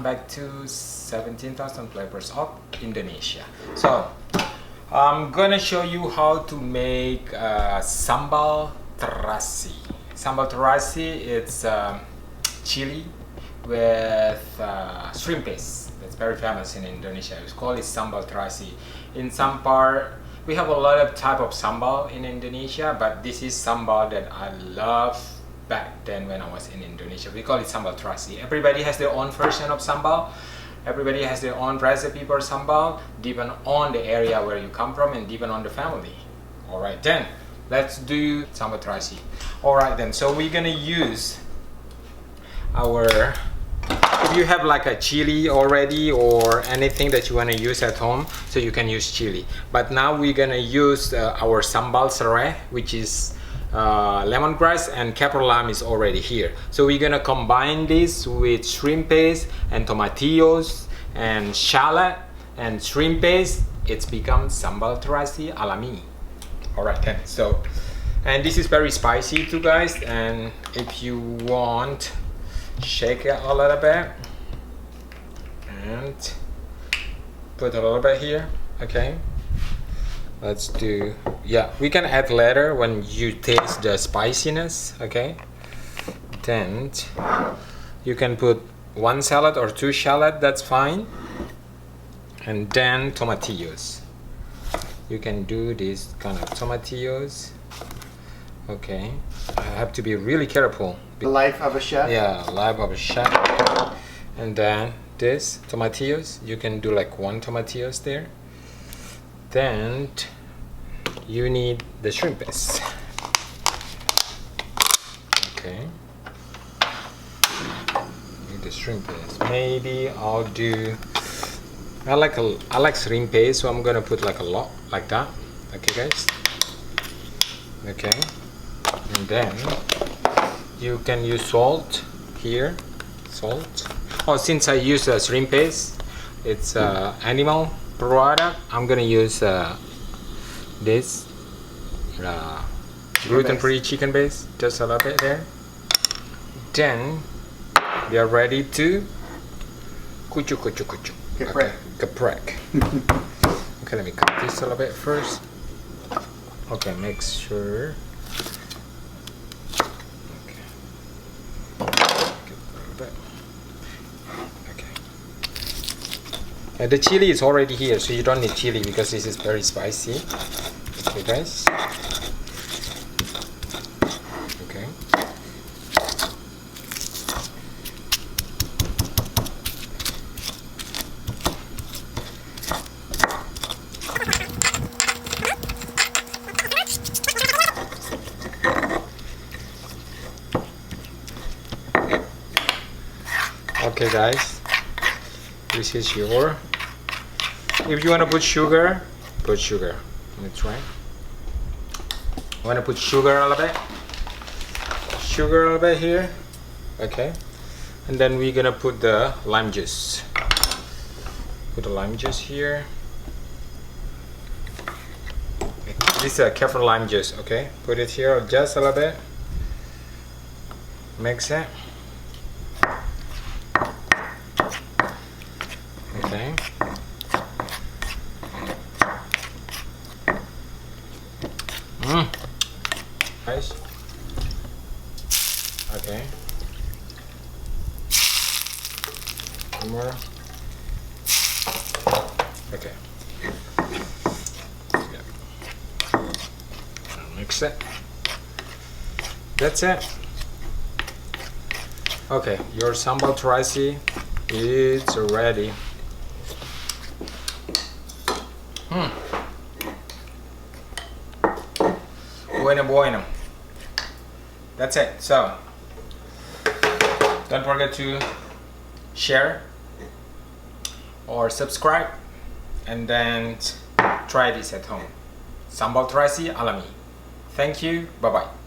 welcome back to 17,000 Flavors of Indonesia. So I'm gonna show you how to make sambal terasi. Sambal terasi, it's chili with shrimp paste. That's very famous in Indonesia. It's called sambal terasi. In some part, we have a lot of type of sambal in Indonesia, but this is sambal that I love back then when I was in Indonesia. We call it sambal terasi. Everybody has their own version of sambal. Everybody has their own recipe for sambal, depending on the area where you come from and depending on the family. Alright then, let's do sambal terasi. Alright then, so we're gonna use our, if you have like a chili already or anything that you want to use at home, so you can use chili. But now we're gonna use our sambal serai, which is lemongrass, and kaffir lime is already here. So we're gonna combine this with shrimp paste and tomatillos and shallot and shrimp paste. It's become sambal terasi alami. Alright then, so, and this is very spicy too guys, and if you want, shake it a little bit and put a little bit here. Okay, let's do, yeah, we can add later when you taste the spiciness. Okay, then you can put one shallot or two shallot, that's fine. And then tomatillos, you can do this kind of tomatillos. Okay, I have to be really careful. The life of a chef? Yeah, life of a chef. And then this tomatillos, you can do like one tomatillos there. Then you need the shrimp paste. Okay, need the shrimp paste. Maybe I'll do, I like shrimp paste, so I'm gonna put like a lot like that. Okay guys, okay, and then you can use salt here, salt. Oh, since I use shrimp paste, it's animal product, I'm gonna use this gluten-free chicken base, just a little bit there. Then we are ready to kucu. Okay, geprek. Okay, let me cut this a little bit first. Okay, make sure. The chili is already here, so you don't need chili because this is very spicy. Okay guys. Okay. Okay guys, this is your, if you want to put sugar, put sugar. Let me try. I want to put sugar a little bit here. Okay, and then we're gonna put the lime juice. Put the lime juice here. This is a kaffir lime juice. Okay, put it here just a little bit. Mix it. Okay. Nice. Okay. One more. Okay. Yeah. Mix it. That's it. Okay, your sambal terasi is ready. Bueno. That's it. So don't forget to share or subscribe, and then try this at home. Sambal terasi alami. Thank you. Bye bye.